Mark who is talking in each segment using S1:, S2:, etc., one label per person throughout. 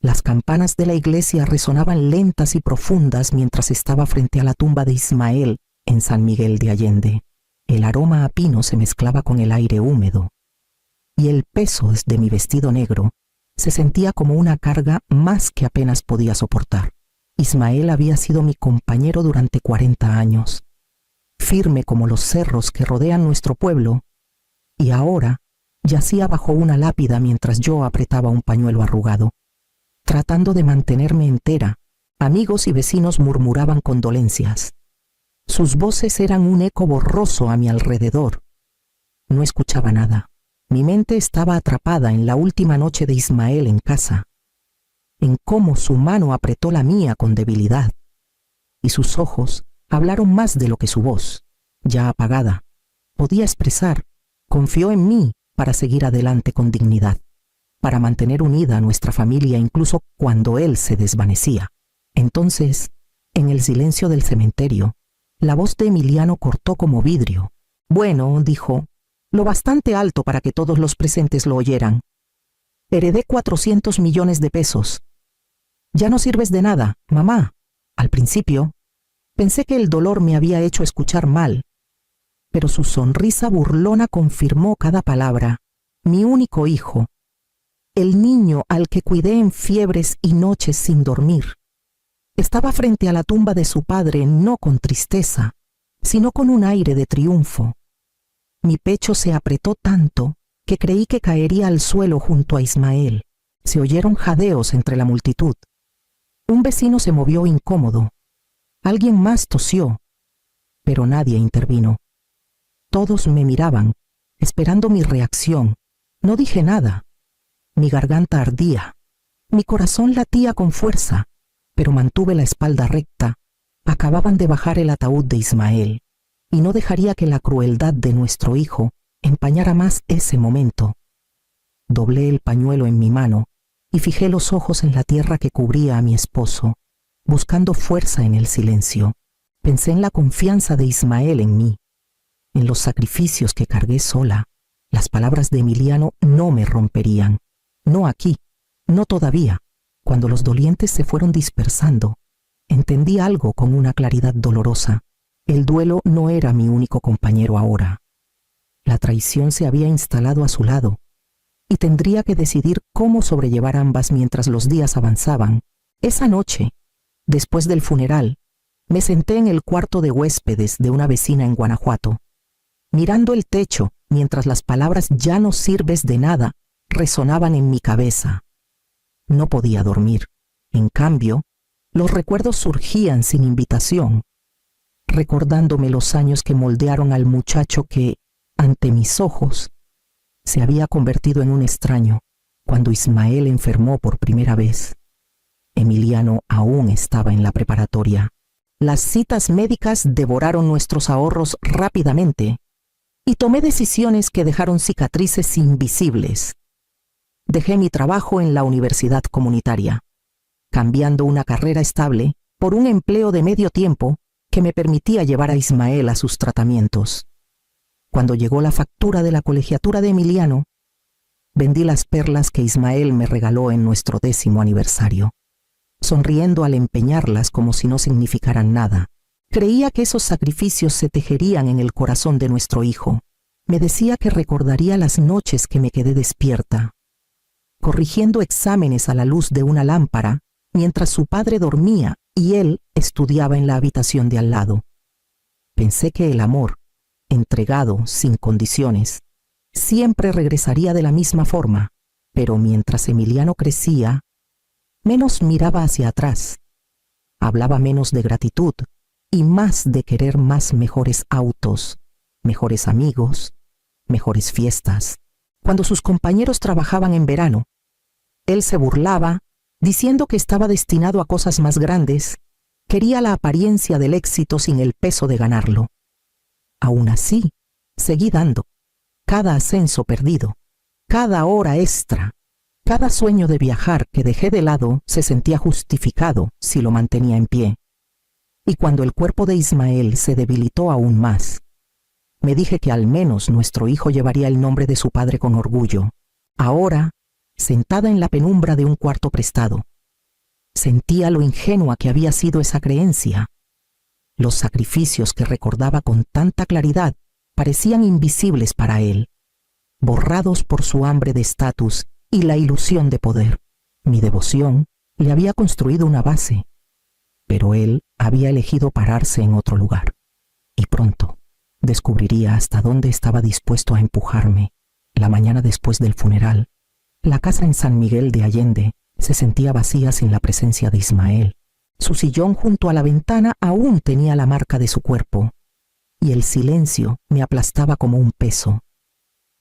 S1: Las campanas de la iglesia resonaban lentas y profundas mientras estaba frente a la tumba de Ismael en San Miguel de Allende. El aroma a pino se mezclaba con el aire húmedo, y el peso de mi vestido negro se sentía como una carga más que apenas podía soportar. Ismael había sido mi compañero durante 40 años, firme como los cerros que rodean nuestro pueblo, y ahora yacía bajo una lápida mientras yo apretaba un pañuelo arrugado. Tratando de mantenerme entera, amigos y vecinos murmuraban condolencias. Sus voces eran un eco borroso a mi alrededor. No escuchaba nada. Mi mente estaba atrapada en la última noche de Ismael en casa, en cómo su mano apretó la mía con debilidad, y sus ojos hablaron más de lo que su voz, ya apagada, podía expresar. Confió en mí para seguir adelante con dignidad, para mantener unida a nuestra familia incluso cuando él se desvanecía. Entonces, en el silencio del cementerio, la voz de Emiliano cortó como vidrio. Bueno, dijo, lo bastante alto para que todos los presentes lo oyeran. Heredé 400 millones de pesos. Ya no sirves de nada, mamá. Al principio, pensé que el dolor me había hecho escuchar mal, pero su sonrisa burlona confirmó cada palabra. Mi único hijo, el niño al que cuidé en fiebres y noches sin dormir, estaba frente a la tumba de su padre no con tristeza, sino con un aire de triunfo. Mi pecho se apretó tanto que creí que caería al suelo junto a Ismael. Se oyeron jadeos entre la multitud. Un vecino se movió incómodo. Alguien más tosió, pero nadie intervino. Todos me miraban, esperando mi reacción. No dije nada. Mi garganta ardía. Mi corazón latía con fuerza, pero mantuve la espalda recta. Acababan de bajar el ataúd de Ismael, y no dejaría que la crueldad de nuestro hijo empañara más ese momento. Doblé el pañuelo en mi mano y fijé los ojos en la tierra que cubría a mi esposo, buscando fuerza en el silencio. Pensé en la confianza de Ismael en mí, en los sacrificios que cargué sola. Las palabras de Emiliano no me romperían. No aquí, no todavía. Cuando los dolientes se fueron dispersando, entendí algo con una claridad dolorosa. El duelo no era mi único compañero ahora. La traición se había instalado a su lado, y tendría que decidir cómo sobrellevar ambas mientras los días avanzaban. Esa noche, después del funeral, me senté en el cuarto de huéspedes de una vecina en Guanajuato, mirando el techo mientras las palabras «ya no sirves de nada» resonaban en mi cabeza. No podía dormir. En cambio, los recuerdos surgían sin invitación, recordándome los años que moldearon al muchacho que, ante mis ojos, se había convertido en un extraño cuando Ismael enfermó por primera vez. Emiliano aún estaba en la preparatoria. Las citas médicas devoraron nuestros ahorros rápidamente y tomé decisiones que dejaron cicatrices invisibles. Dejé mi trabajo en la universidad comunitaria, cambiando una carrera estable por un empleo de medio tiempo que me permitía llevar a Ismael a sus tratamientos. Cuando llegó la factura de la colegiatura de Emiliano, vendí las perlas que Ismael me regaló en nuestro 10º aniversario, sonriendo al empeñarlas como si no significaran nada. Creía que esos sacrificios se tejerían en el corazón de nuestro hijo. Me decía que recordaría las noches que me quedé despierta, corrigiendo exámenes a la luz de una lámpara mientras su padre dormía y él estudiaba en la habitación de al lado. Pensé que el amor, entregado sin condiciones, siempre regresaría de la misma forma, pero mientras Emiliano crecía, menos miraba hacia atrás, hablaba menos de gratitud y más de querer más mejores autos, mejores amigos, mejores fiestas. Cuando sus compañeros trabajaban en verano, él se burlaba, diciendo que estaba destinado a cosas más grandes. Quería la apariencia del éxito sin el peso de ganarlo. Aún así, seguí dando. Cada ascenso perdido, cada hora extra, cada sueño de viajar que dejé de lado se sentía justificado si lo mantenía en pie. Y cuando el cuerpo de Ismael se debilitó aún más, me dije que al menos nuestro hijo llevaría el nombre de su padre con orgullo. Ahora, sentada en la penumbra de un cuarto prestado, Sentía lo ingenua que había sido esa creencia. Los sacrificios que recordaba con tanta claridad parecían invisibles para él, borrados por su hambre de estatus y la ilusión de poder. Mi devoción le había construido una base, pero él había elegido pararse en otro lugar. Y pronto descubriría hasta dónde estaba dispuesto a empujarme. La mañana después del funeral, la casa en San Miguel de Allende se sentía vacía sin la presencia de Ismael. Su sillón junto a la ventana aún tenía la marca de su cuerpo, y el silencio me aplastaba como un peso.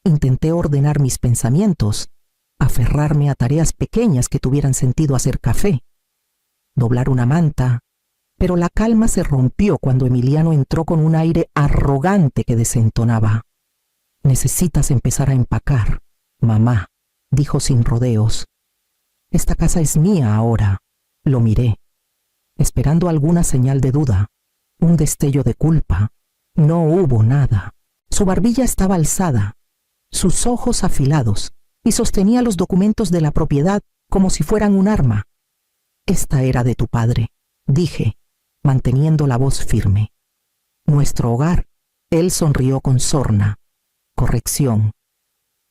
S1: Intenté ordenar mis pensamientos, aferrarme a tareas pequeñas que tuvieran sentido: hacer café, doblar una manta, pero la calma se rompió cuando Emiliano entró con un aire arrogante que desentonaba. «Necesitas empezar a empacar, mamá», dijo sin rodeos. «Esta casa es mía ahora». Lo miré, esperando alguna señal de duda, un destello de culpa. No hubo nada. Su barbilla estaba alzada, sus ojos afilados, y sostenía los documentos de la propiedad como si fueran un arma. «Esta era de tu padre», dije, manteniendo la voz firme. «Nuestro hogar». Él sonrió con sorna. «Corrección.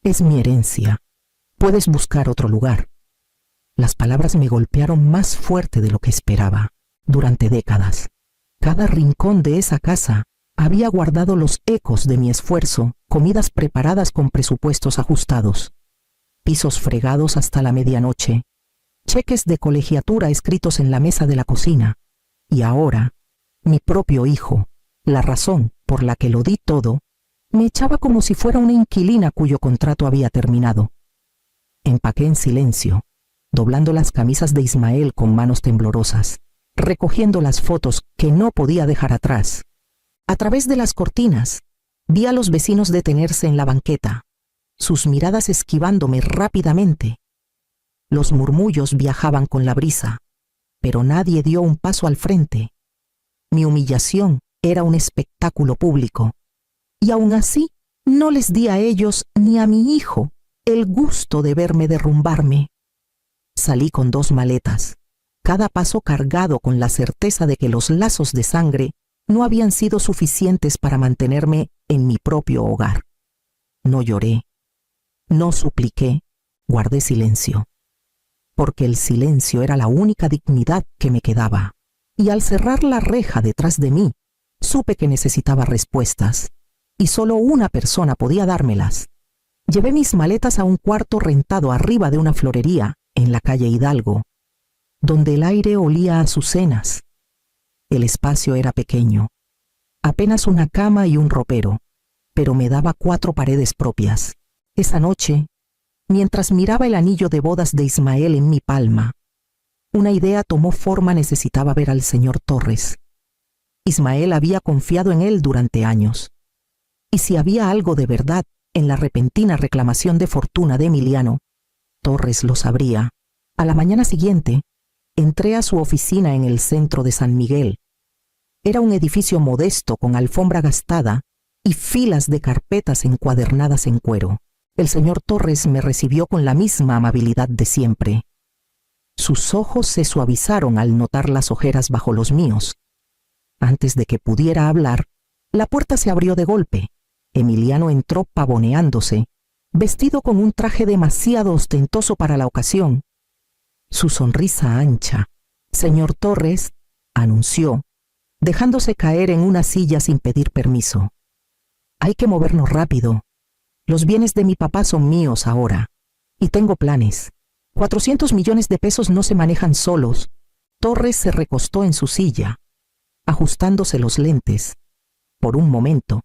S1: Es mi herencia. Puedes buscar otro lugar». Las palabras me golpearon más fuerte de lo que esperaba. Durante décadas, cada rincón de esa casa había guardado los ecos de mi esfuerzo: comidas preparadas con presupuestos ajustados, pisos fregados hasta la medianoche, cheques de colegiatura escritos en la mesa de la cocina. Y ahora, mi propio hijo, la razón por la que lo di todo, me echaba como si fuera una inquilina cuyo contrato había terminado. Empaqué en silencio, doblando las camisas de Ismael con manos temblorosas, recogiendo las fotos que no podía dejar atrás. A través de las cortinas, vi a los vecinos detenerse en la banqueta, sus miradas esquivándome rápidamente. Los murmullos viajaban con la brisa, pero nadie dio un paso al frente. Mi humillación era un espectáculo público, y aún así no les di a ellos ni a mi hijo el gusto de verme derrumbarme. Salí con 2 maletas, cada paso cargado con la certeza de que los lazos de sangre no habían sido suficientes para mantenerme en mi propio hogar. No lloré, no supliqué, guardé silencio, porque el silencio era la única dignidad que me quedaba. Y al cerrar la reja detrás de mí, supe que necesitaba respuestas, y solo una persona podía dármelas. Llevé mis maletas a un cuarto rentado arriba de una florería en la calle Hidalgo, donde el aire olía a azucenas. El espacio era pequeño, apenas una cama y un ropero, pero me daba 4 paredes propias. Esa noche, mientras miraba el anillo de bodas de Ismael en mi palma, una idea tomó forma: necesitaba ver al señor Torres. Ismael había confiado en él durante años, y si había algo de verdad en la repentina reclamación de fortuna de Emiliano, Torres lo sabría. A la mañana siguiente, entré a su oficina en el centro de San Miguel. Era un edificio modesto con alfombra gastada y filas de carpetas encuadernadas en cuero. El señor Torres me recibió con la misma amabilidad de siempre. Sus ojos se suavizaron al notar las ojeras bajo los míos. Antes de que pudiera hablar, la puerta se abrió de golpe. Emiliano entró pavoneándose, vestido con un traje demasiado ostentoso para la ocasión. Su sonrisa ancha. «Señor Torres», anunció, dejándose caer en una silla sin pedir permiso. «Hay que movernos rápido. Los bienes de mi papá son míos ahora, y tengo planes. 400 millones de pesos no se manejan solos». Torres se recostó en su silla, ajustándose los lentes. Por un momento,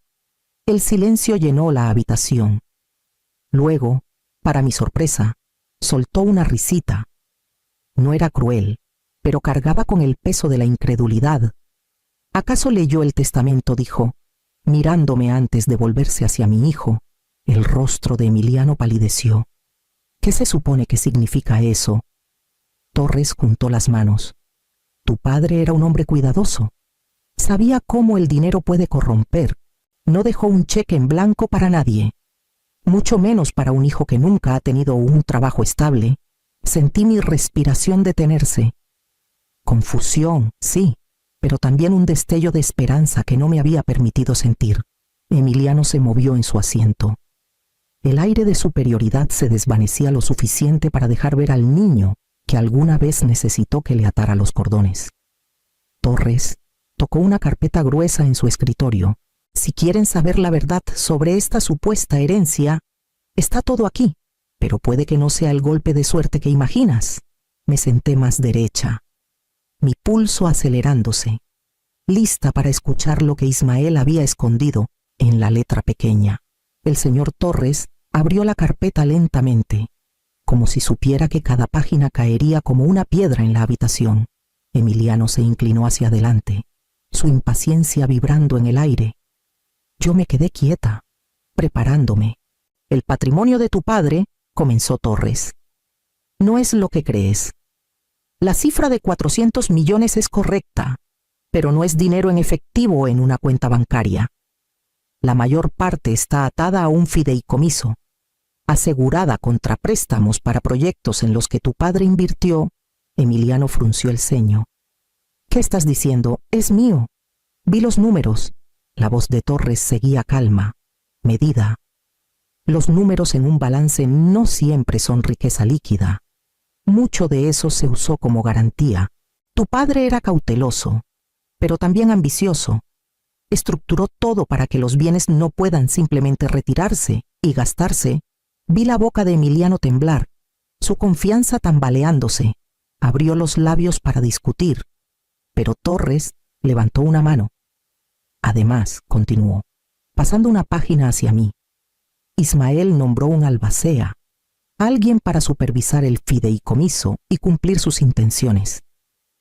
S1: el silencio llenó la habitación. Luego, para mi sorpresa, soltó una risita. No era cruel, pero cargaba con el peso de la incredulidad. «¿Acaso leyó el testamento?», dijo, mirándome antes de volverse hacia mi hijo. El rostro de Emiliano palideció. «¿Qué se supone que significa eso?». Torres juntó las manos. «Tu padre era un hombre cuidadoso. Sabía cómo el dinero puede corromper. No dejó un cheque en blanco para nadie, mucho menos para un hijo que nunca ha tenido un trabajo estable». Sentí mi respiración detenerse. Confusión, sí, pero también un destello de esperanza que no me había permitido sentir. Emiliano se movió en su asiento. El aire de superioridad se desvanecía lo suficiente para dejar ver al niño que alguna vez necesitó que le atara los cordones. Torres tocó una carpeta gruesa en su escritorio. Si quieren saber la verdad sobre esta supuesta herencia, está todo aquí, pero puede que no sea el golpe de suerte que imaginas. Me senté más derecha, mi pulso acelerándose, lista para escuchar lo que Ismael había escondido en la letra pequeña. El señor Torres abrió la carpeta lentamente, como si supiera que cada página caería como una piedra en la habitación. Emiliano se inclinó hacia adelante, su impaciencia vibrando en el aire. Yo me quedé quieta, preparándome. El patrimonio de tu padre, comenzó Torres, no es lo que crees. La cifra de 400 millones es correcta, pero no es dinero en efectivo en una cuenta bancaria. La mayor parte está atada a un fideicomiso, asegurada contra préstamos para proyectos en los que tu padre invirtió. Emiliano frunció el ceño. ¿Qué estás diciendo? Es mío. Vi los números. La voz de Torres seguía calma, medida. Los números en un balance no siempre son riqueza líquida. Mucho de eso se usó como garantía. Tu padre era cauteloso, pero también ambicioso. Estructuró todo para que los bienes no puedan simplemente retirarse y gastarse. Vi la boca de Emiliano temblar, su confianza tambaleándose. Abrió los labios para discutir, pero Torres levantó una mano. Además, continuó, pasando una página hacia mí, Ismael nombró un albacea, alguien para supervisar el fideicomiso y cumplir sus intenciones.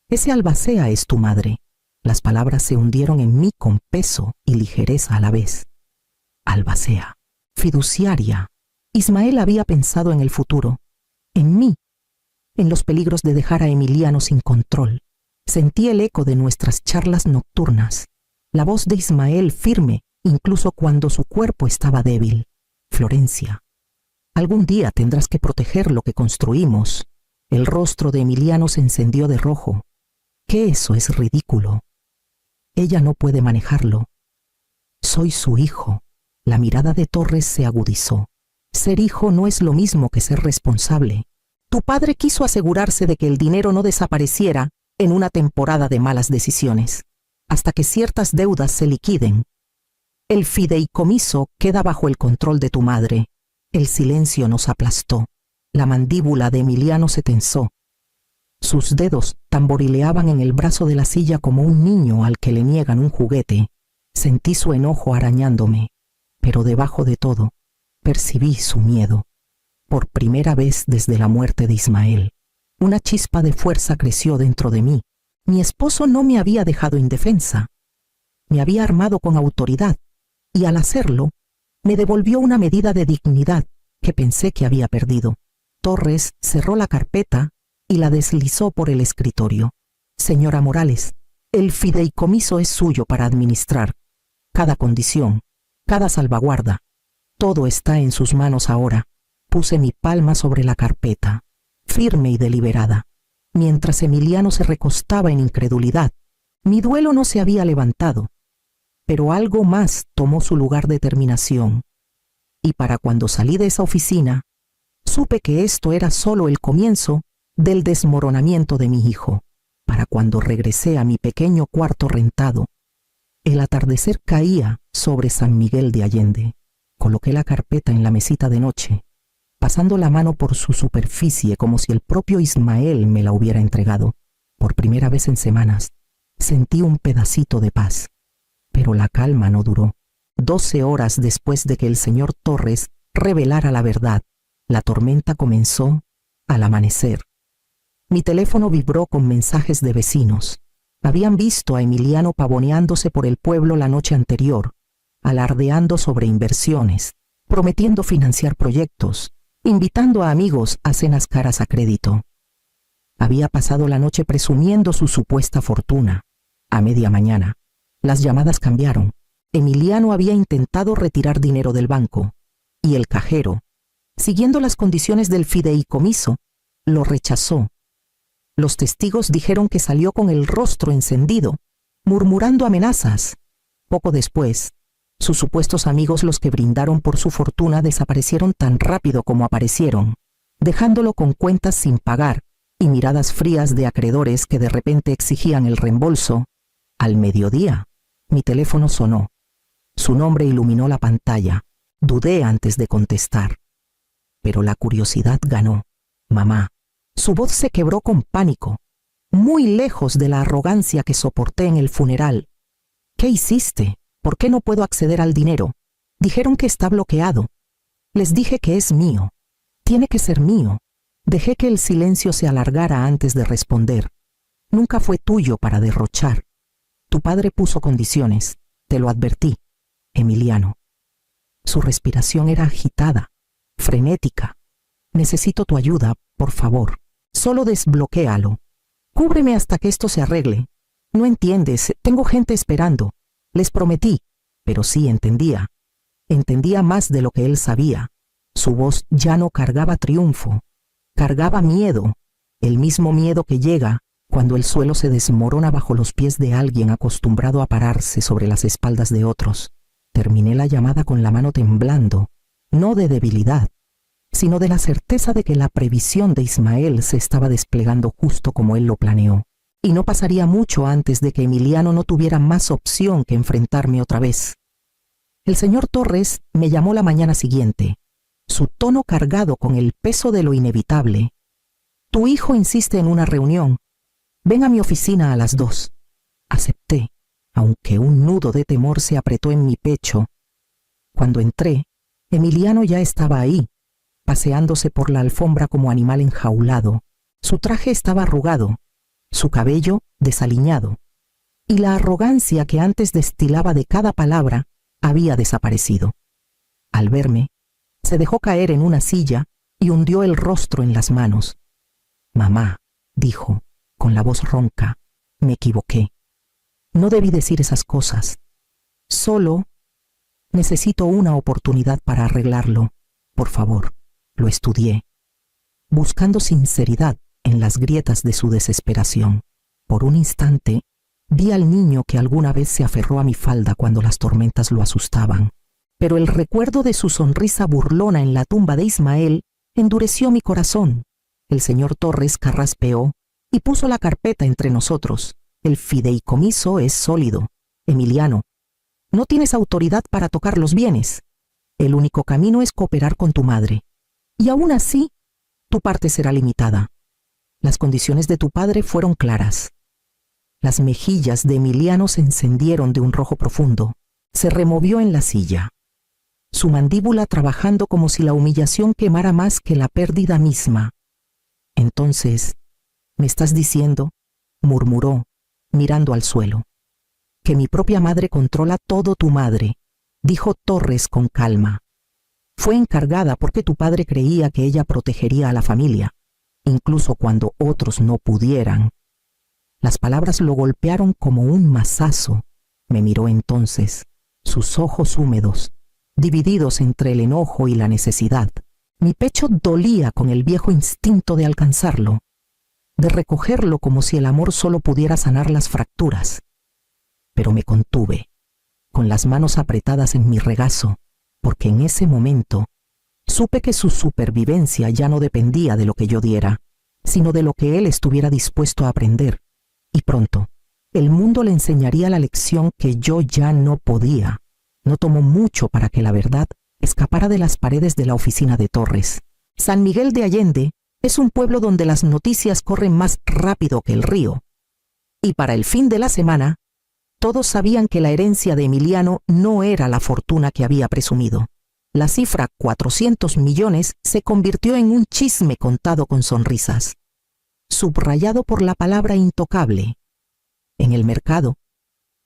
S1: Ese albacea es tu madre. Las palabras se hundieron en mí con peso y ligereza a la vez. Albacea, fiduciaria. Ismael había pensado en el futuro, en mí, en los peligros de dejar a Emiliano sin control. Sentí el eco de nuestras charlas nocturnas, la voz de Ismael firme, incluso cuando su cuerpo estaba débil. Florencia, algún día tendrás que proteger lo que construimos. El rostro de Emiliano se encendió de rojo. ¿Qué eso es ridículo? Ella no puede manejarlo. Soy su hijo. La mirada de Torres se agudizó. Ser hijo no es lo mismo que ser responsable. Tu padre quiso asegurarse de que el dinero no desapareciera en una temporada de malas decisiones, hasta que ciertas deudas se liquiden. El fideicomiso queda bajo el control de tu madre. El silencio nos aplastó. La mandíbula de Emiliano se tensó. Sus dedos tamborileaban en el brazo de la silla como un niño al que le niegan un juguete. Sentí su enojo arañándome, pero debajo de todo, percibí su miedo. Por primera vez desde la muerte de Ismael, una chispa de fuerza creció dentro de mí. Mi esposo no me había dejado indefensa. Me había armado con autoridad, y al hacerlo, me devolvió una medida de dignidad que pensé que había perdido. Torres cerró la carpeta y la deslizó por el escritorio. Señora Morales, el fideicomiso es suyo para administrar. Cada condición, cada salvaguarda, todo está en sus manos ahora. Puse mi palma sobre la carpeta, firme y deliberada, mientras Emiliano se recostaba en incredulidad. Mi duelo no se había levantado, pero algo más tomó su lugar: determinación. Y para cuando salí de esa oficina, supe que esto era solo el comienzo del desmoronamiento de mi hijo. Para cuando regresé a mi pequeño cuarto rentado, el atardecer caía sobre San Miguel de Allende. Coloqué la carpeta en la mesita de noche, pasando la mano por su superficie como si el propio Ismael me la hubiera entregado. Por primera vez en semanas, sentí un pedacito de paz. Pero la calma no duró. 12 horas después de que el señor Torres revelara la verdad, la tormenta comenzó al amanecer. Mi teléfono vibró con mensajes de vecinos. Habían visto a Emiliano pavoneándose por el pueblo la noche anterior, alardeando sobre inversiones, prometiendo financiar proyectos, invitando a amigos a cenas caras a crédito. Había pasado la noche presumiendo su supuesta fortuna. A media mañana, las llamadas cambiaron. Emiliano había intentado retirar dinero del banco, y el cajero, siguiendo las condiciones del fideicomiso, lo rechazó. Los testigos dijeron que salió con el rostro encendido, murmurando amenazas. Poco después, sus supuestos amigos, los que brindaron por su fortuna, desaparecieron tan rápido como aparecieron, dejándolo con cuentas sin pagar y miradas frías de acreedores que de repente exigían el reembolso. Al mediodía, mi teléfono sonó. Su nombre iluminó la pantalla. Dudé antes de contestar. Pero la curiosidad ganó. Mamá. Su voz se quebró con pánico, muy lejos de la arrogancia que soporté en el funeral. ¿Qué hiciste? ¿Por qué no puedo acceder al dinero? Dijeron que está bloqueado. Les dije que es mío. Tiene que ser mío. Dejé que el silencio se alargara antes de responder. Nunca fue tuyo para derrochar. Tu padre puso condiciones. Te lo advertí. Emiliano. Su respiración era agitada, frenética. Necesito tu ayuda, por favor. Solo desbloquéalo. Cúbreme hasta que esto se arregle. No entiendes, tengo gente esperando. Les prometí, pero sí entendía. Entendía más de lo que él sabía. Su voz ya no cargaba triunfo, cargaba miedo, el mismo miedo que llega cuando el suelo se desmorona bajo los pies de alguien acostumbrado a pararse sobre las espaldas de otros. Terminé la llamada con la mano temblando, no de debilidad, sino de la certeza de que la previsión de Ismael se estaba desplegando justo como él lo planeó, y no pasaría mucho antes de que Emiliano no tuviera más opción que enfrentarme otra vez. El señor Torres me llamó la mañana siguiente, su tono cargado con el peso de lo inevitable. Tu hijo insiste en una reunión. Ven a mi oficina a las 2. Acepté, aunque un nudo de temor se apretó en mi pecho. Cuando entré, Emiliano ya estaba ahí, paseándose por la alfombra como animal enjaulado. Su traje estaba arrugado, su cabello desaliñado, y la arrogancia que antes destilaba de cada palabra había desaparecido. Al verme, se dejó caer en una silla y hundió el rostro en las manos. Mamá, dijo, con la voz ronca, me equivoqué. No debí decir esas cosas. Solo necesito una oportunidad para arreglarlo. Por favor. Lo estudié, buscando sinceridad en las grietas de su desesperación. Por un instante, vi al niño que alguna vez se aferró a mi falda cuando las tormentas lo asustaban. Pero el recuerdo de su sonrisa burlona en la tumba de Ismael endureció mi corazón. El señor Torres carraspeó y puso la carpeta entre nosotros. El fideicomiso es sólido. Emiliano, no tienes autoridad para tocar los bienes. El único camino es cooperar con tu madre. Y aún así, tu parte será limitada. Las condiciones de tu padre fueron claras. Las mejillas de Emiliano se encendieron de un rojo profundo. Se removió en la silla, su mandíbula trabajando como si la humillación quemara más que la pérdida misma. Entonces, ¿me estás diciendo?, murmuró, mirando al suelo, que mi propia madre controla todo tu madre, dijo Torres con calma. Fue encargada porque tu padre creía que ella protegería a la familia, incluso cuando otros no pudieran. Las palabras lo golpearon como un mazazo. Me miró entonces, sus ojos húmedos, divididos entre el enojo y la necesidad. Mi pecho dolía con el viejo instinto de alcanzarlo, de recogerlo como si el amor solo pudiera sanar las fracturas. Pero me contuve, con las manos apretadas en mi regazo, porque en ese momento supe que su supervivencia ya no dependía de lo que yo diera, sino de lo que él estuviera dispuesto a aprender. Y pronto, el mundo le enseñaría la lección que yo ya no podía. No tomó mucho para que la verdad escapara de las paredes de la oficina de Torres. San Miguel de Allende es un pueblo donde las noticias corren más rápido que el río. Y para el fin de la semana, todos sabían que la herencia de Emiliano no era la fortuna que había presumido. La cifra 400 millones se convirtió en un chisme contado con sonrisas, subrayado por la palabra intocable. En el mercado,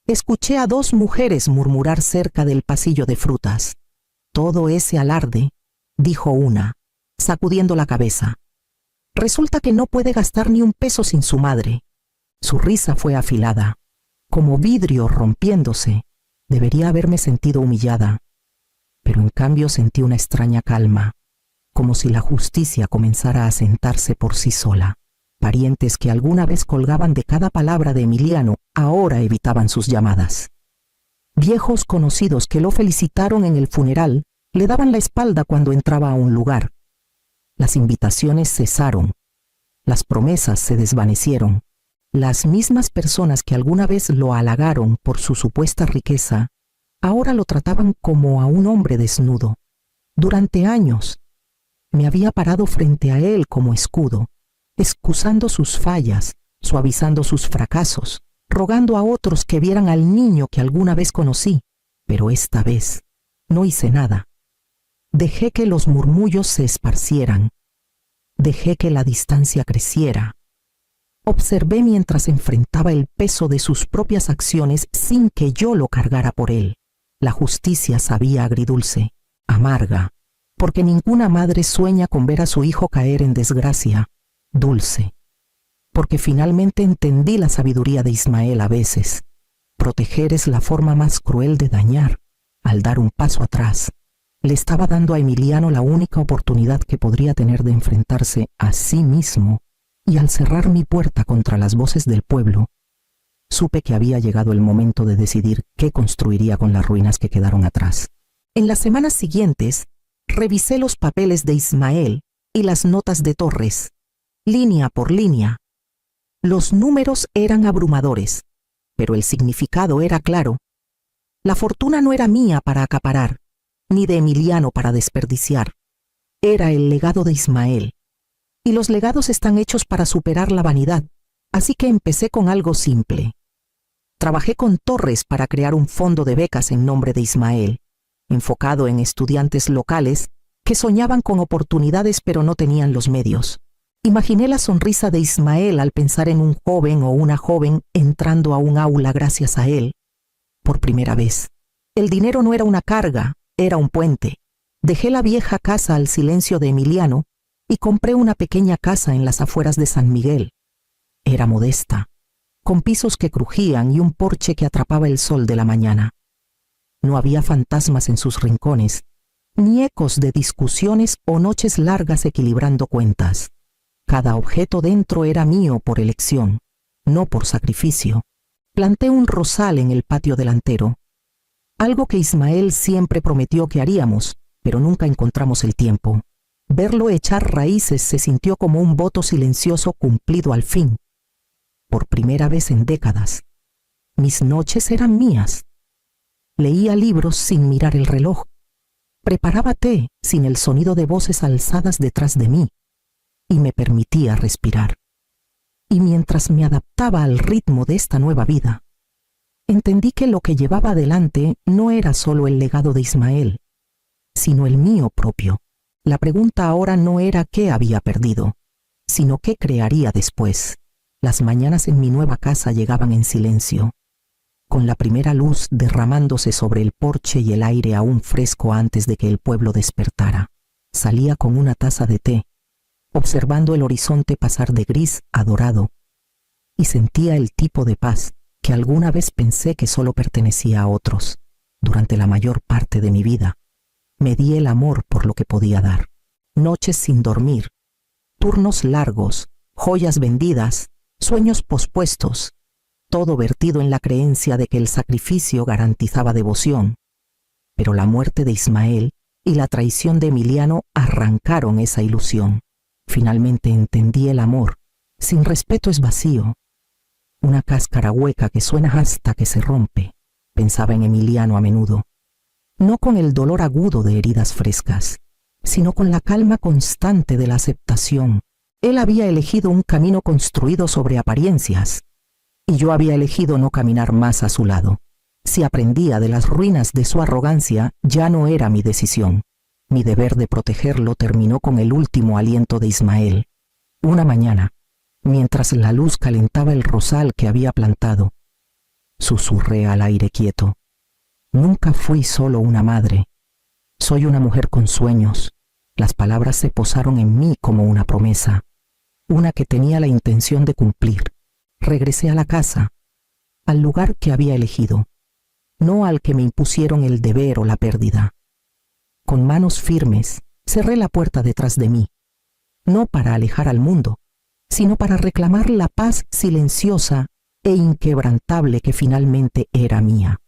S1: escuché a 2 mujeres murmurar cerca del pasillo de frutas. Todo ese alarde, dijo una, sacudiendo la cabeza. Resulta que no puede gastar ni un peso sin su madre. Su risa fue afilada, como vidrio rompiéndose. Debería haberme sentido humillada, pero en cambio sentí una extraña calma, como si la justicia comenzara a sentarse por sí sola. Parientes que alguna vez colgaban de cada palabra de Emiliano ahora evitaban sus llamadas. Viejos conocidos que lo felicitaron en el funeral le daban la espalda cuando entraba a un lugar. Las invitaciones cesaron. Las promesas se desvanecieron. Las mismas personas que alguna vez lo halagaron por su supuesta riqueza, ahora lo trataban como a un hombre desnudo. Durante años, me había parado frente a él como escudo, excusando sus fallas, suavizando sus fracasos, rogando a otros que vieran al niño que alguna vez conocí, pero esta vez no hice nada. Dejé que los murmullos se esparcieran. Dejé que la distancia creciera. Observé mientras enfrentaba el peso de sus propias acciones sin que yo lo cargara por él. La justicia sabía agridulce, amarga, porque ninguna madre sueña con ver a su hijo caer en desgracia. Dulce, porque finalmente entendí la sabiduría de Ismael a veces. Proteger es la forma más cruel de dañar. Al dar un paso atrás, le estaba dando a Emiliano la única oportunidad que podría tener de enfrentarse a sí mismo, y al cerrar mi puerta contra las voces del pueblo, supe que había llegado el momento de decidir qué construiría con las ruinas que quedaron atrás. En las semanas siguientes, revisé los papeles de Ismael y las notas de Torres, línea por línea. Los números eran abrumadores, pero el significado era claro. La fortuna no era mía para acaparar, ni de Emiliano para desperdiciar. Era el legado de Ismael. Y los legados están hechos para superar la vanidad, así que empecé con algo simple. Trabajé con Torres para crear un fondo de becas en nombre de Ismael, enfocado en estudiantes locales que soñaban con oportunidades pero no tenían los medios. Imaginé la sonrisa de Ismael al pensar en un joven o una joven entrando a un aula gracias a él. Por primera vez, el dinero no era una carga, era un puente. Dejé la vieja casa al silencio de Emiliano y compré una pequeña casa en las afueras de San Miguel. Era modesta, con pisos que crujían y un porche que atrapaba el sol de la mañana. No había fantasmas en sus rincones, ni ecos de discusiones o noches largas equilibrando cuentas. Cada objeto dentro era mío por elección, no por sacrificio. Planté un rosal en el patio delantero, algo que Ismael siempre prometió que haríamos, pero nunca encontramos el tiempo. Verlo echar raíces se sintió como un voto silencioso cumplido al fin. Por primera vez en décadas, mis noches eran mías. Leía libros sin mirar el reloj. Preparaba té sin el sonido de voces alzadas detrás de mí. Y me permitía respirar. Y mientras me adaptaba al ritmo de esta nueva vida, entendí que lo que llevaba adelante no era solo el legado de Ismael, sino el mío propio. La pregunta ahora no era qué había perdido, sino qué crearía después. Las mañanas en mi nueva casa llegaban en silencio, con la primera luz derramándose sobre el porche y el aire aún fresco antes de que el pueblo despertara. Salía con una taza de té, observando el horizonte pasar de gris a dorado, y sentía el tipo de paz que alguna vez pensé que solo pertenecía a otros. Durante la mayor parte de mi vida, me di el amor por lo que podía dar. Noches sin dormir, turnos largos, joyas vendidas, sueños pospuestos, todo vertido en la creencia de que el sacrificio garantizaba devoción. Pero la muerte de Ismael y la traición de Emiliano arrancaron esa ilusión. Finalmente entendí el amor. Sin respeto es vacío. Una cáscara hueca que suena hasta que se rompe, pensaba en Emiliano a menudo. No con el dolor agudo de heridas frescas, sino con la calma constante de la aceptación. Él había elegido un camino construido sobre apariencias, y yo había elegido no caminar más a su lado. Si aprendía de las ruinas de su arrogancia, ya no era mi decisión. Mi deber de protegerlo terminó con el último aliento de Ismael. Una mañana, mientras la luz calentaba el rosal que había plantado, susurré al aire quieto: nunca fui solo una madre. Soy una mujer con sueños. Las palabras se posaron en mí como una promesa, una que tenía la intención de cumplir. Regresé a la casa, al lugar que había elegido, no al que me impusieron el deber o la pérdida. Con manos firmes, cerré la puerta detrás de mí, no para alejar al mundo, sino para reclamar la paz silenciosa e inquebrantable que finalmente era mía.